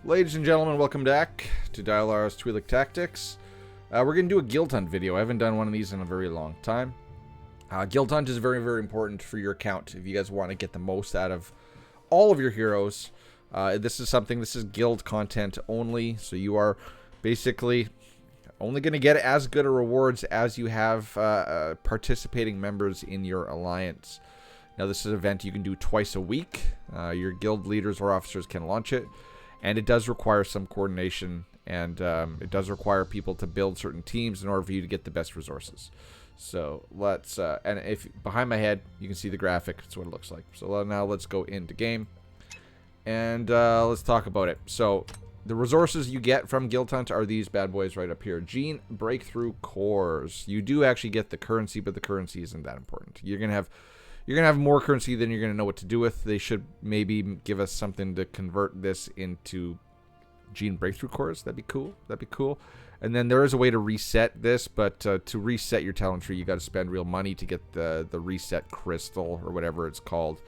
Ladies and gentlemen, welcome back to Dialar's Twi'lek Tactics. We're going to do a guild hunt video. I haven't done one of these in a very long time. Guild hunt is very, very important for your account if you guys want to get the most out of all of your heroes. This is guild content only, so you are basically only going to get as good a rewards as you have participating members in your alliance. Now, this is an event you can do twice a week. Your guild leaders or officers can launch it. And it does require some coordination, and it does require people to build certain teams in order for you to get the best resources. So let's, and if behind my head, you can see the graphic. That's what it looks like. So now let's go into game, and let's talk about it. So the resources you get from Guild Hunt are these bad boys right up here. Gene Breakthrough Cores. You do actually get the currency, but the currency isn't that important. You're gonna have more currency than you're going to know what to do with. They should maybe give us something to convert this into Gene Breakthrough Cores. That'd be cool. That'd be cool. And then there is a way to reset this, but to reset your talent tree, you got to spend real money to get the reset crystal or whatever it's called.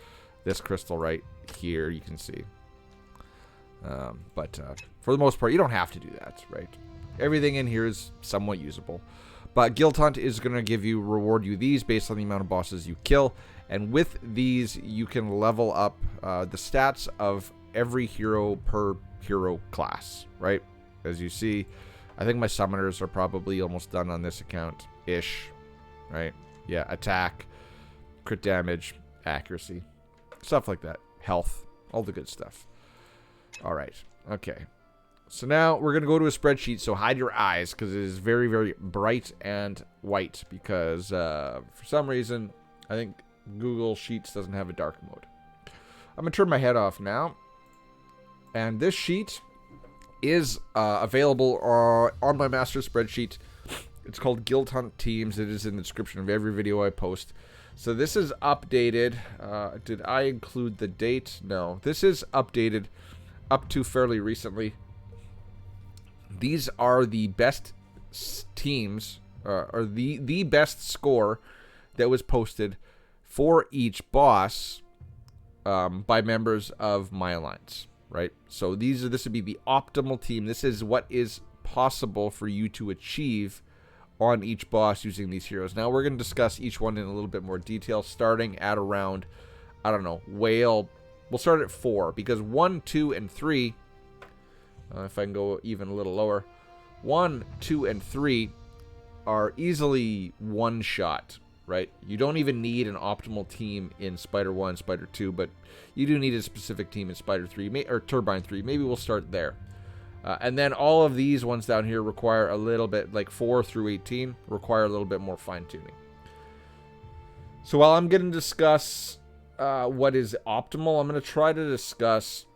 This crystal right here, you can see. But for the most part, you don't have to do that, right? Everything in here is somewhat usable. But Guild Hunt is going to reward you these based on the amount of bosses you kill. And with these, you can level up the stats of every hero per hero class, right? As you see, I think my summoners are probably almost done on this account-ish, right? Yeah, attack, crit damage, accuracy, stuff like that. Health, all the good stuff. All right, okay. So now we're going to go to a spreadsheet, so hide your eyes because it is very, very bright and white because for some reason, I think Google Sheets doesn't have a dark mode. I'm going to turn my head off now. And this sheet is available on my master spreadsheet. It's called Guild Hunt Teams. It is in the description of every video I post. So this is updated. Did I include the date? No. This is updated up to fairly recently. These are the best teams, or the best score that was posted for each boss by members of my alliance, right? So this would be the optimal team. This is what is possible for you to achieve on each boss using these heroes. Now we're going to discuss each one in a little bit more detail, starting at around, I don't know, whale. We'll start at 4 because 1, 2, and 3. If I can go even a little lower, 1, 2, and 3 are easily one shot. Right? You don't even need an optimal team in Spider 1, Spider 2, but you do need a specific team in Spider 3, or Turbine 3. Maybe we'll start there. And then all of these ones down here require a little bit, like 4 through 18, require a little bit more fine-tuning. So while I'm going to discuss what is optimal, I'm going to try to discuss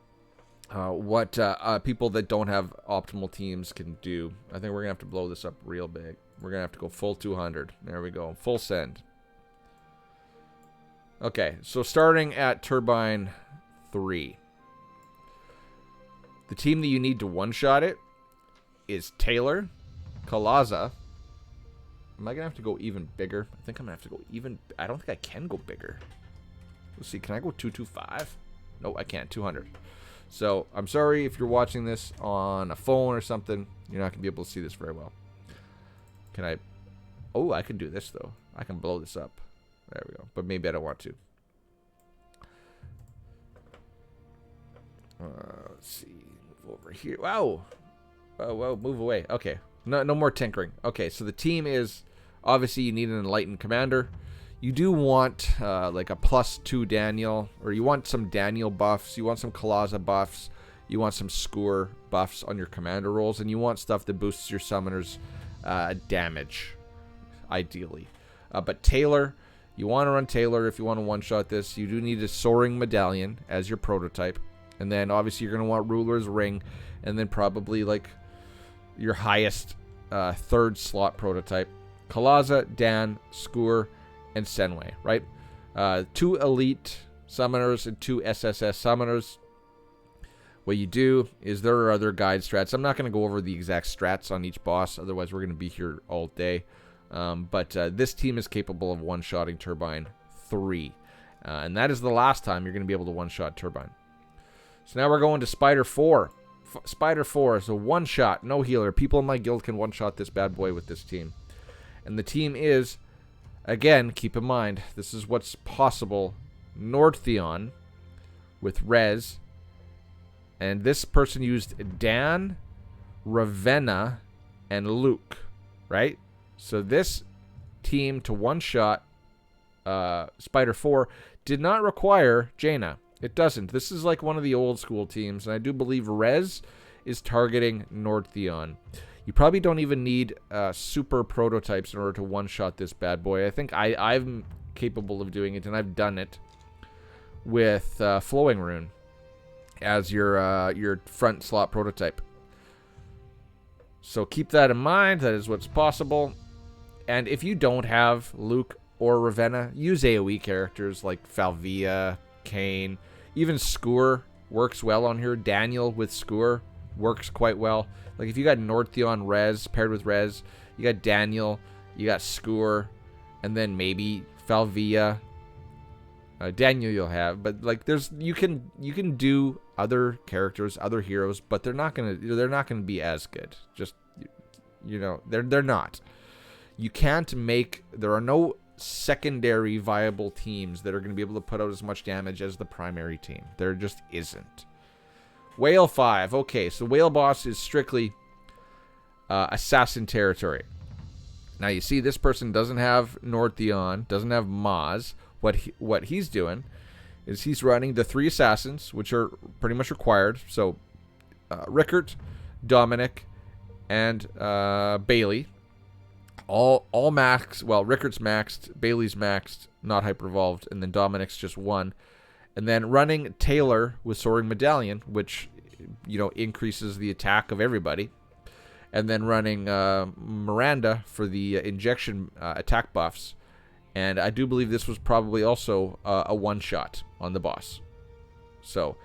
what people that don't have optimal teams can do. I think we're going to have to blow this up real big. We're going to have to go full 200. There we go. Full send. Okay, so starting at Turbine 3. The team that you need to one-shot it is Taylor, Kalaza. Am I going to have to go even bigger? I think I'm going to have to go even... I don't think I can go bigger. Let's see. Can I go 225? No, I can't. 200. So, I'm sorry if you're watching this on a phone or something. You're not going to be able to see this very well. Can I... Oh, I can do this, though. I can blow this up. There we go. But maybe I don't want to. Let's see. Move over here. Wow. Oh, whoa. Move away. Okay. No more tinkering. Okay, so the team is... Obviously, you need an enlightened commander. You do want, like, a +2 Daniel. Or you want some Daniel buffs. You want some Kalaza buffs. You want some Skewer buffs on your commander rolls. And you want stuff that boosts your summoners... damage, ideally. But Taylor, you want to run Taylor if you want to one-shot this. You do need a Soaring Medallion as your prototype. And then, obviously, you're going to want Ruler's Ring. And then probably, like, your highest third slot prototype. Kalaza, Dan, Skewer, and Senway, right? 2 elite summoners and 2 SSS summoners. What you do is there are other guide strats. I'm not going to go over the exact strats on each boss, otherwise we're going to be here all day. But this team is capable of one-shotting Turbine 3. And that is the last time you're going to be able to one-shot Turbine. So now we're going to Spider 4. Spider 4 is a one-shot, no healer. People in my guild can one-shot this bad boy with this team. And the team is, again, keep in mind, this is what's possible. Northeon with Rez. And this person used Dan, Ravenna, and Luke, right? So this team to one-shot Spider 4 did not require Jaina. It doesn't. This is like one of the old school teams, and I do believe Rez is targeting Northeon. You probably don't even need super prototypes in order to one-shot this bad boy. I think I'm capable of doing it, and I've done it with Flowing Rune as your front slot prototype. So keep that in mind. That is what's possible. And if you don't have Luke or Ravenna, use AoE characters like Falvia, Kane, even Skewer works well on here. Daniel with Skewer works quite well. Like if you got Northeon Rez paired with Rez, you got Daniel, you got Skewer, and then maybe Falvia. Daniel you'll have, but like you can do other characters, other heroes, but they're not gonna be as good. Just they're not. You can't make. There are no secondary viable teams that are going to be able to put out as much damage as the primary team. There just isn't. Whale 5. Okay, so Whale Boss is strictly assassin territory. Now you see this person doesn't have Northeon, doesn't have Maz. What he's doing is he's running the 3 assassins, which are pretty much required. So Rickert, Dominic, and Bailey. All max. Well, Rickert's maxed, Bailey's maxed, not hyper evolved, and then Dominic's just 1. And then running Taylor with Soaring Medallion, which increases the attack of everybody. And then running Miranda for the injection attack buffs. And I do believe this was probably also a one-shot on the boss. So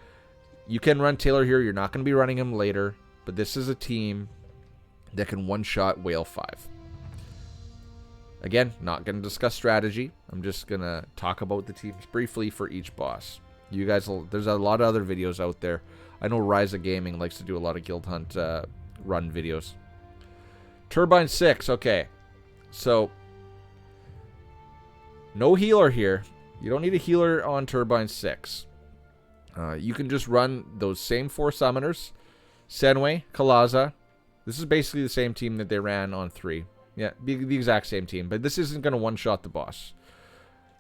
you can run Taylor here. You're not going to be running him later, but this is a team that can one-shot Whale 5. Again, not going to discuss strategy. I'm just going to talk about the teams briefly for each boss. You guys, there's a lot of other videos out there. I know Ryza Gaming likes to do a lot of Guild Hunt run videos. Turbine 6, okay. So, no healer here. You don't need a healer on Turbine 6. You can just run those same 4 summoners. Senway, Kalaza. This is basically the same team that they ran on 3. Yeah, the exact same team, but this isn't going to one-shot the boss.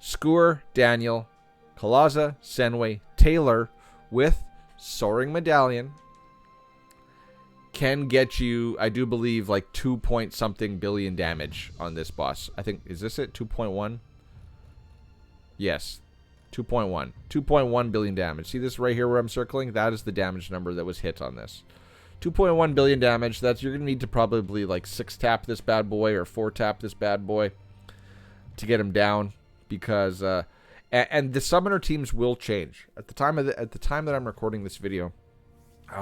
Skewer, Daniel, Kalaza, Senway, Taylor with Soaring Medallion can get you, I do believe, like 2-point-something billion damage on this boss. I think, is this it? 2.1? Yes, 2.1. 2.1 billion damage. See this right here where I'm circling? That is the damage number that was hit on this. 2.1 billion damage. That's you're going to need to probably like 6-tap this bad boy or 4-tap this bad boy to get him down, because and the summoner teams will change. At the time that I'm recording this video,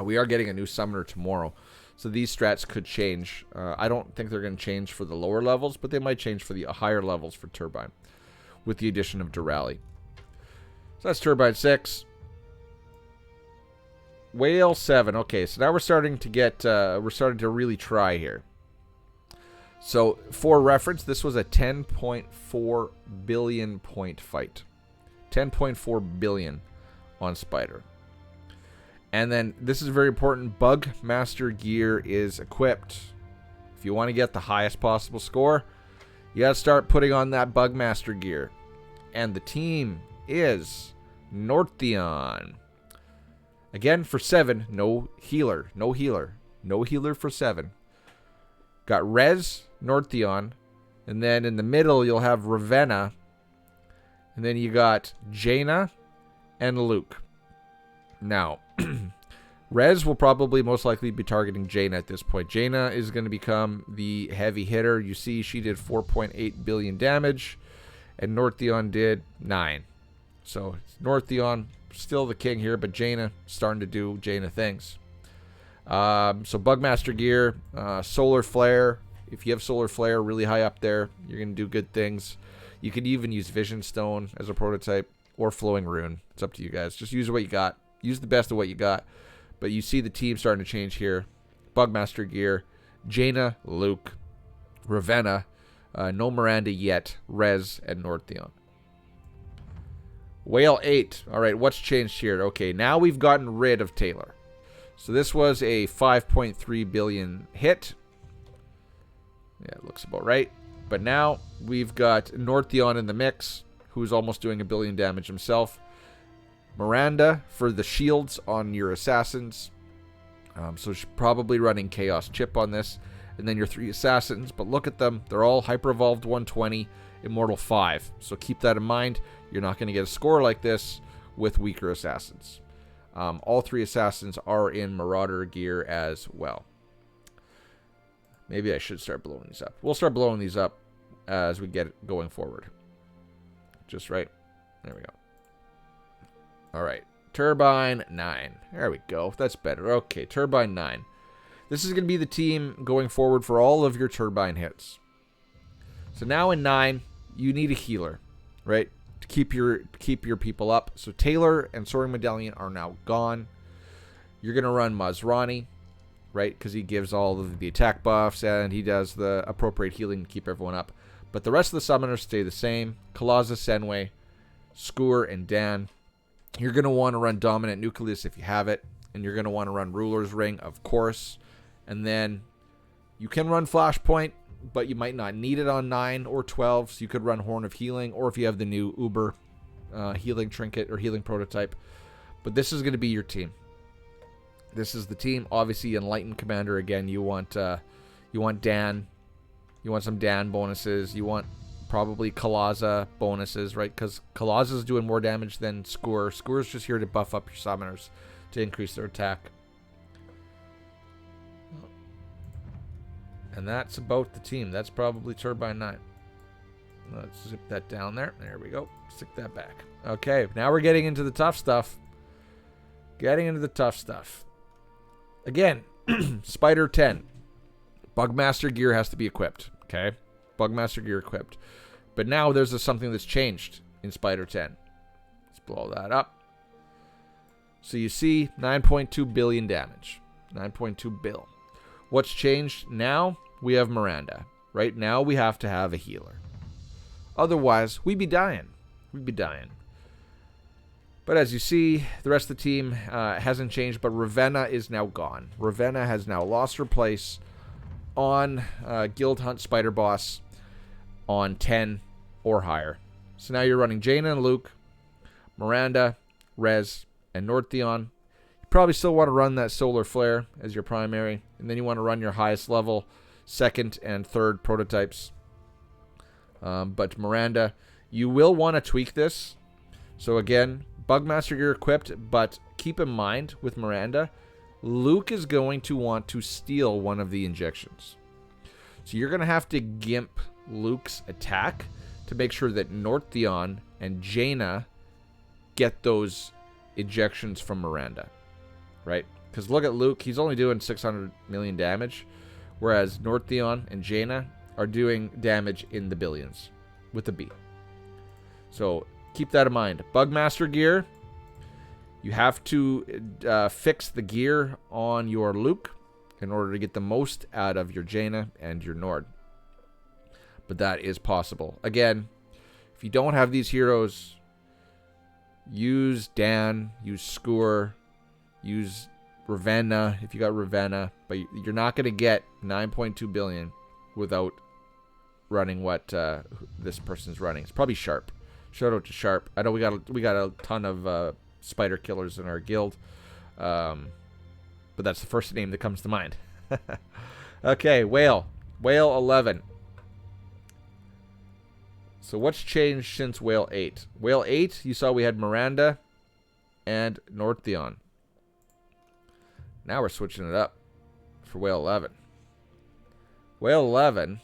we are getting a new summoner tomorrow. So these strats could change. I don't think they're going to change for the lower levels, but they might change for the higher levels for Turbine with the addition of Durali. So that's Turbine 6. Whale 7. Okay, so now we're starting to get, we're starting to really try here. So, for reference, this was a 10.4 billion point fight. 10.4 billion on Spider. And then, this is very important, Bug Master gear is equipped. If you want to get the highest possible score, you got to start putting on that Bug Master gear. And the team is Northeon. Again, for 7, no healer. No healer. No healer for 7. Got Rez, Northeon. And then in the middle, you'll have Ravenna. And then you got Jaina and Luke. Now, Rez will probably most likely be targeting Jaina at this point. Jaina is going to become the heavy hitter. You see, she did 4.8 billion damage. And Northeon did 9. So, Northeon still the king here, but Jaina starting to do Jaina things. So Bugmaster gear, Solar Flare. If you have Solar Flare really high up there, you're going to do good things. You could even use Vision Stone as a prototype or Flowing Rune. It's up to you guys. Just use what you got. Use the best of what you got. But you see the team starting to change here. Bugmaster gear, Jaina, Luke, Ravenna, no Miranda yet, Rez, and Northeon. Whale 8. All right, what's changed here? Okay, now we've gotten rid of Taylor. So this was a 5.3 billion hit. Yeah, it looks about right. But now we've got Northeon in the mix, who's almost doing 1 billion damage himself. Miranda for the shields on your assassins. So she's probably running Chaos Chip on this. And then your 3 assassins. But look at them. They're all Hyper Evolved 120, Immortal 5. So keep that in mind. You're not going to get a score like this with weaker assassins. All 3 assassins are in Marauder gear as well. Maybe I should start blowing these up. We'll start blowing these up as we get going forward. Just right. There we go. All right. Turbine 9. There we go. That's better. Okay, Turbine 9. This is going to be the team going forward for all of your Turbine hits. So now in 9, you need a healer, right? To keep your people up. So Taylor and Soaring Medallion are now gone. You're going to run Mazrani, right? Because he gives all of the attack buffs and he does the appropriate healing to keep everyone up. But the rest of the summoners stay the same. Kalaza, Senway, Skur, and Dan. You're going to want to run Dominant Nucleus if you have it. And you're going to want to run Ruler's Ring, of course. And then you can run Flashpoint, but you might not need it on 9 or 12. So you could run Horn of Healing, or if you have the new Uber healing trinket or healing prototype. But this is going to be your team. This is the team. Obviously, Enlightened Commander again. You want Dan. You want some Dan bonuses. You want probably Kalaza bonuses, right? Because Kalaza is doing more damage than Skur. Skur is just here to buff up your summoners to increase their attack. And that's about the team. That's probably Turbine 9. Let's zip that down there. There we go. Stick that back. Okay, now we're getting into the tough stuff. Getting into the tough stuff. Again, Spider 10. Bugmaster gear has to be equipped. Okay? Bugmaster gear equipped. But now there's something that's changed in Spider 10. Let's blow that up. So you see 9.2 billion damage. 9.2 bill. What's changed now? We have Miranda. Right now we have to have a healer. Otherwise, we'd be dying. We'd be dying. But as you see, the rest of the team hasn't changed, but Ravenna is now gone. Ravenna has now lost her place on Guild Hunt Spider Boss on 10 or higher. So now you're running Jaina and Luke, Miranda, Rez, and Northeon. You probably still want to run that Solar Flare as your primary, and then you want to run your highest level, 2nd and 3rd prototypes. But Miranda, you will want to tweak this. So again, Bugmaster gear equipped, but keep in mind with Miranda, Luke is going to want to steal one of the injections. So you're going to have to gimp Luke's attack to make sure that Northeon and Jaina get those injections from Miranda. Right? Because look at Luke, he's only doing 600 million damage, whereas Northeon and Jaina are doing damage in the billions with a B. So keep that in mind. Bugmaster gear, you have to fix the gear on your Luke in order to get the most out of your Jaina and your Nord. But that is possible. Again, if you don't have these heroes, use Dan, use Skur, use Ravenna if you got Ravenna, but you're not going to get 9.2 billion without running what this person's running. It's probably Sharp. Shout out to Sharp. I know we got a ton of spider killers in our guild, but that's the first name that comes to mind. Okay, Whale 11. So what's changed since Whale 8? Whale 8, you saw we had Miranda and Northeon. Now we're switching it up for Whale 11. Whale 11,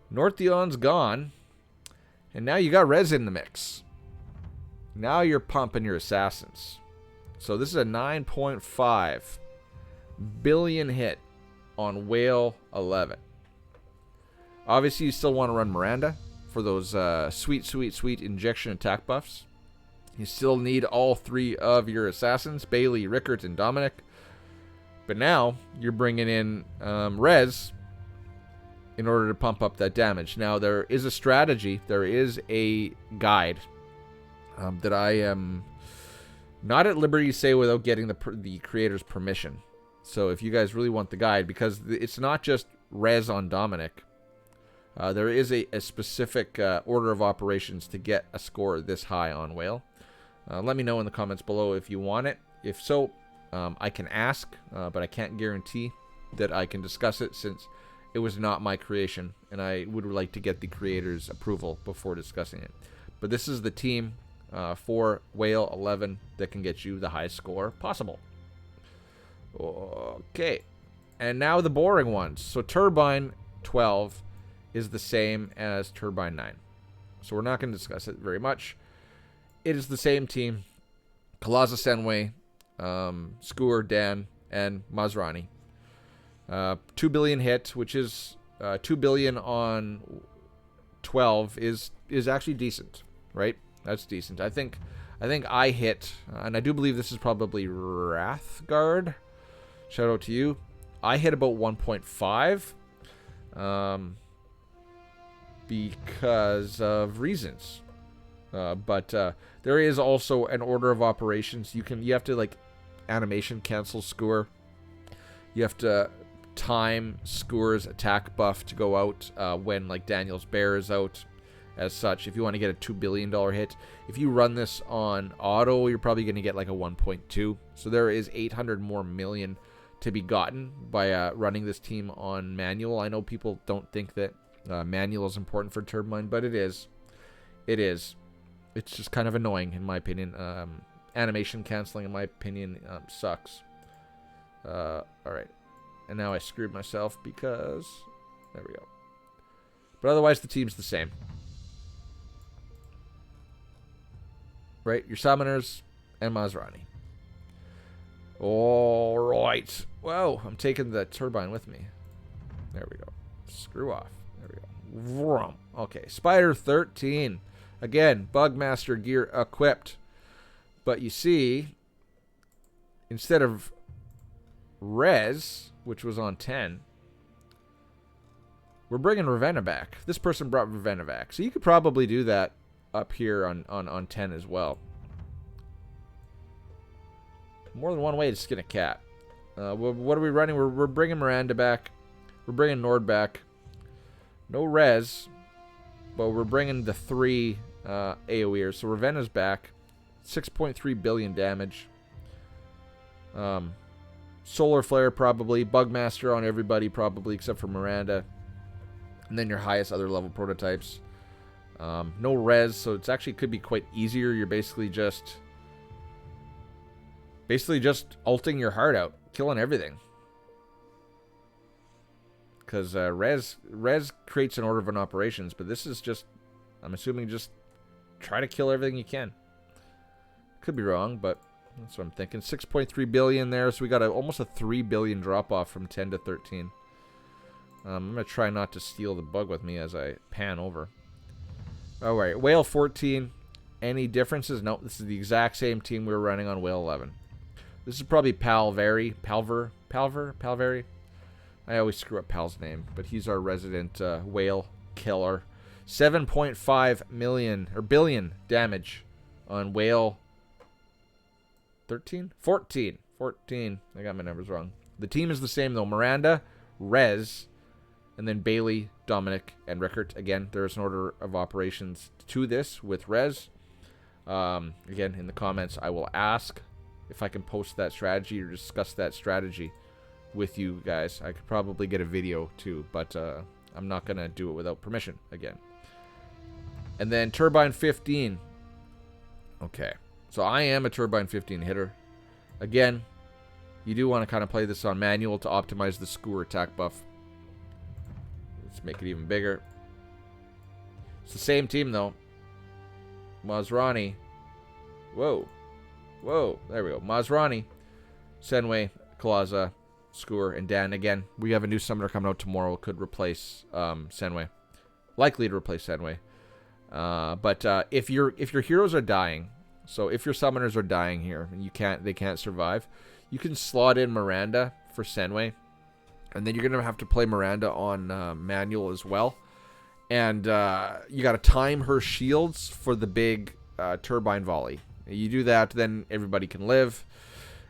Northeon's gone, and now you got Rez in the mix. Now you're pumping your assassins. So this is a 9.5 billion hit on Whale 11. Obviously, you still want to run Miranda for those sweet injection attack buffs. You still need all 3 of your assassins, Bailey, Rickert, and Dominic. But now you're bringing in Rez in order to pump up that damage. Now there is a strategy, there is a guide that I am not at liberty to say without getting the creator's permission. So if you guys really want the guide, because it's not just Rez on Dominic, there is a specific order of operations to get a score this high on Whale. Let me know in the comments below if you want it. If so, I can ask, but I can't guarantee that I can discuss it since it was not my creation, and I would like to get the creator's approval before discussing it. But this is the team for Whale 11 that can get you the highest score possible. Okay, and now the boring ones. So Turbine 12 is the same as Turbine 9. So we're not going to discuss it very much. It is the same team. Kalaza Senway, Skewer, Dan, and Masrani. 2 billion hit, which is 2 billion on 12 is actually decent, right? That's decent. I think I hit, and I do believe this is probably Wrathguard. Shout out to you. I hit about 1.5 because of reasons. But there is also an order of operations. You have to like animation cancel Skewer. You have to time Skewer's attack buff to go out when like Daniel's Bear is out. As such, if you want to get a $2 billion hit, if you run this on auto, you're probably going to get like a 1.2. So there is 800 more million to be gotten by running this team on manual. I know people don't think that manual is important for Turbine, but it is. It is. It's just kind of annoying in my opinion. Animation canceling, in my opinion, sucks. All right, and now I screwed myself because there we go. But otherwise, the team's the same. Right, your summoners and Masrani. All right. Whoa, I'm taking the Turbine with me. There we go. Screw off. There we go. Vroom. Okay, Spider 13. Again, Bugmaster gear equipped. But you see, instead of Rez, which was on 10, we're bringing Ravenna back. This person brought Ravenna back. So you could probably do that up here on 10 as well. More than one way to skin a cat. What are we running? We're bringing Miranda back. We're bringing Nord back. No Rez, but we're bringing the 3 AoEers. So Ravenna's back. 6.3 billion damage. Solar Flare probably. Bugmaster on everybody probably except for Miranda. And then your highest other level prototypes. No Rez, so it's actually could be quite easier. You're basically just ulting your heart out, killing everything. Because Rez creates an order of operations, but this is just, I'm assuming, just try to kill everything you can. Could be wrong, but that's what I'm thinking. 6.3 billion there, so we got almost a 3 billion drop off from 10 to 13. I'm gonna try not to steal the bug with me as I pan over. All right, Whale 14. Any differences? Nope, this is the exact same team we were running on Whale 11. This is probably Palveri. I always screw up Pal's name, but he's our resident whale killer. 7.5 million or billion damage on Whale 13? 14. I got my numbers wrong. The team is the same though. Miranda, Rez, and then Bailey, Dominic, and Rickert. Again, there's an order of operations to this with Rez. Again, in the comments, I will ask if I can post that strategy or discuss that strategy with you guys. I could probably get a video too, but I'm not going to do it without permission again. And then Turbine 15. Okay, so I am a Turbine 15 hitter. Again, you do want to kind of play this on manual to optimize the Skewer attack buff. Let's make it even bigger. It's the same team though. Masrani. Whoa. There we go. Masrani, Senway, Kalaza, Skewer, and Dan. Again, we have a new summoner coming out tomorrow. Could replace Senway. Likely to replace Senway. But if your heroes are dying So if your summoners are dying here and they can't survive, you can slot in Miranda for Senway, and then you're gonna have to play Miranda on manual as well. And you got to time her shields for the big turbine volley. You do that, then everybody can live,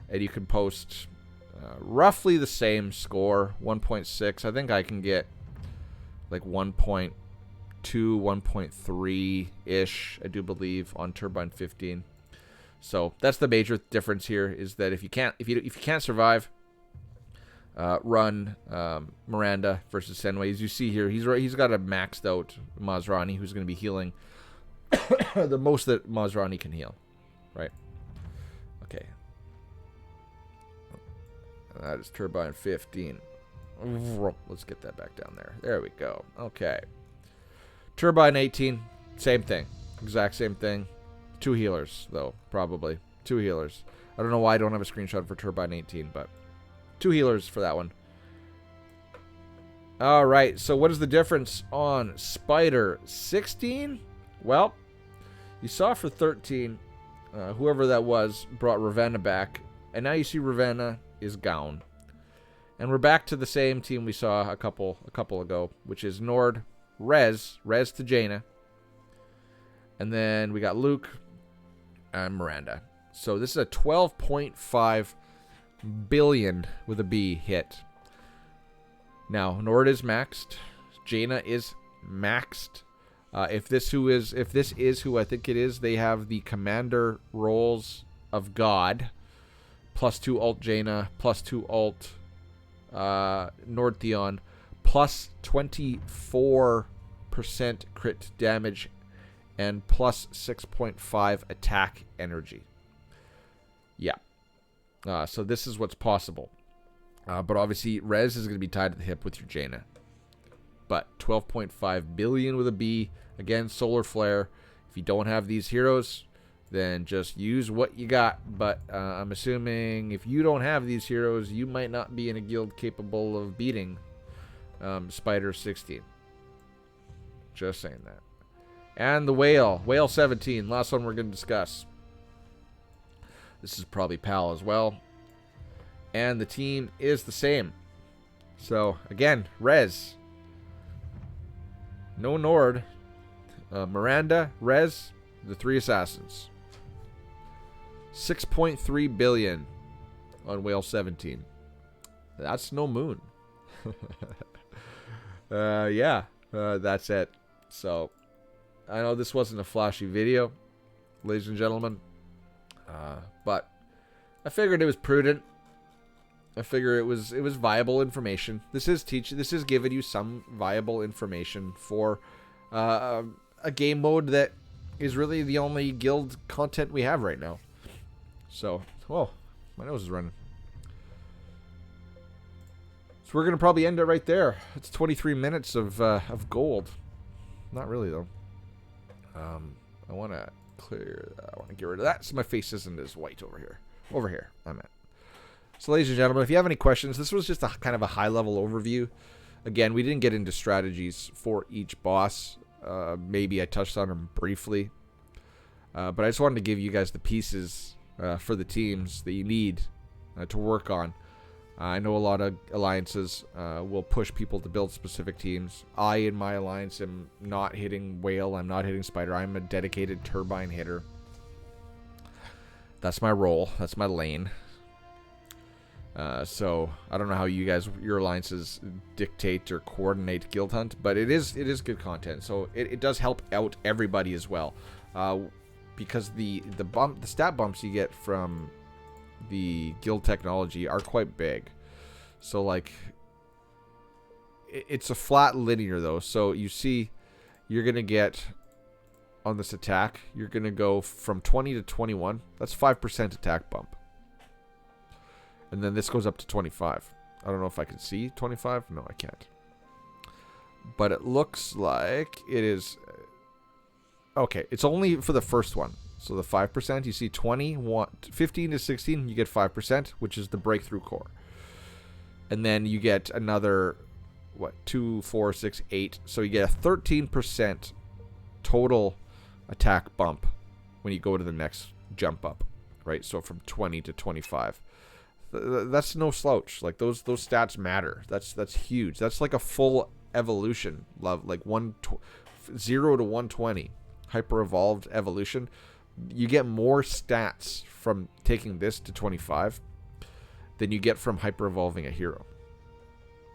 and you can post roughly the same score, 1.6. I think I can get like 1.2, 1.3-ish, I do believe, on Turbine 15. So that's the major difference here, is that if you can't survive, run Miranda versus Senway. As you see here, he's got a maxed out Mazrani who's going to be healing the most that Mazrani can heal, right? Okay, that is Turbine 15. Let's get that back down there. There we go. Okay, Turbine 18, same thing, exact same thing. 2 healers though, probably 2 healers. I don't know why I don't have a screenshot for Turbine 18, but 2 healers for that one. All right, so what is the difference on Spider 16? Well, you saw for 13, whoever that was brought Ravenna back, and now you see Ravenna is gone. And we're back to the same team we saw a couple ago, which is Nord, Rez to Jaina, and then we got Luke and Miranda. So this is a 12.5 billion with a B hit. Now Nord is maxed, Jaina is maxed. If this is who I think it is, they have the commander roles of God, +2 alt Jaina, +2 alt Nordtheon, plus 24% crit damage, and plus 6.5 attack energy. Yeah. So this is what's possible. But obviously, Rez is going to be tied to the hip with your Jaina. But 12.5 billion with a B. Again, Solar Flare. If you don't have these heroes, then just use what you got. But I'm assuming if you don't have these heroes, you might not be in a guild capable of beating Spider 16. Just saying that. And the Whale. Whale 17. Last one we're going to discuss. This is probably PAL as well. And the team is the same. So, again, Rez. No Nord. Miranda, Rez, the 3 assassins. 6.3 billion on Whale 17. That's no moon. Yeah, that's it. So, I know this wasn't a flashy video, ladies and gentlemen. But I figured it was prudent. I figure it was viable information. This is giving you some viable information for a game mode that is really the only guild content we have right now. So, whoa, my nose is running. So we're gonna probably end it right there. It's 23 minutes of gold. Not really though. I want to get rid of that so my face isn't as white over here. Over here, I'm at. So, ladies and gentlemen, if you have any questions, this was just a kind of a high-level overview. Again, we didn't get into strategies for each boss. Maybe I touched on them briefly. But I just wanted to give you guys the pieces for the teams that you need to work on. I know a lot of alliances will push people to build specific teams. I, in my alliance, am not hitting Whale. I'm not hitting Spider. I'm a dedicated Turbine hitter. That's my role. That's my lane. So I don't know how your alliances dictate or coordinate Guild Hunt, but it is good content. So it does help out everybody as well, because the stat bumps you get from the guild technology are quite big. So like it's a flat linear though. So you see, you're gonna get on this attack, you're gonna go from 20 to 21. That's 5% attack bump. And then this goes up to 25. I don't know if I can see 25. No, I can't. But it looks like it is... Okay, it's only for the first one. So the 5%, you see 15 to 16, you get 5%, which is the breakthrough core. And then you get another, 2, 4, 6, 8. So you get a 13% total attack bump when you go to the next jump up, right? So from 20 to 25. That's no slouch. Like those stats matter. That's huge. That's like a full evolution. Like 0 to 120 hyper evolved evolution. You get more stats from taking this to 25 than you get from hyper evolving a hero,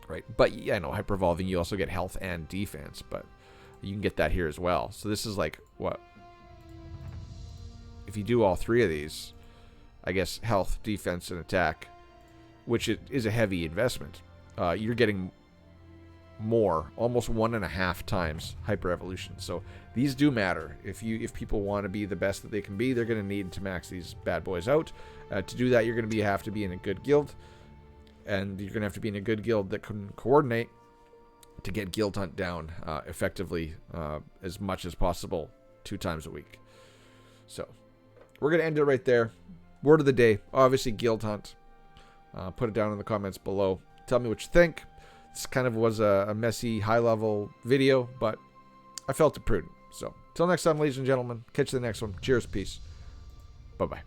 right? But yeah, no, hyper evolving you also get health and defense, but you can get that here as well. So this is like what, if you do all three of these, I guess health, defense, and attack, which is a heavy investment, you're getting more, almost 1.5 times hyper evolution. So these do matter. If people want to be the best that they can be, they're going to need to max these bad boys out. To do that, you're going to have to be in a good guild, and you're going to have to be in a good guild that can coordinate to get guild hunt down effectively as much as possible 2 times a week. So we're going to end it right there. Word of the day, obviously guild hunt. Put it down in the comments below. Tell me what you think. This kind of was a messy, high-level video, but I felt it prudent. So, till next time, ladies and gentlemen. Catch you the next one. Cheers, peace. Bye-bye.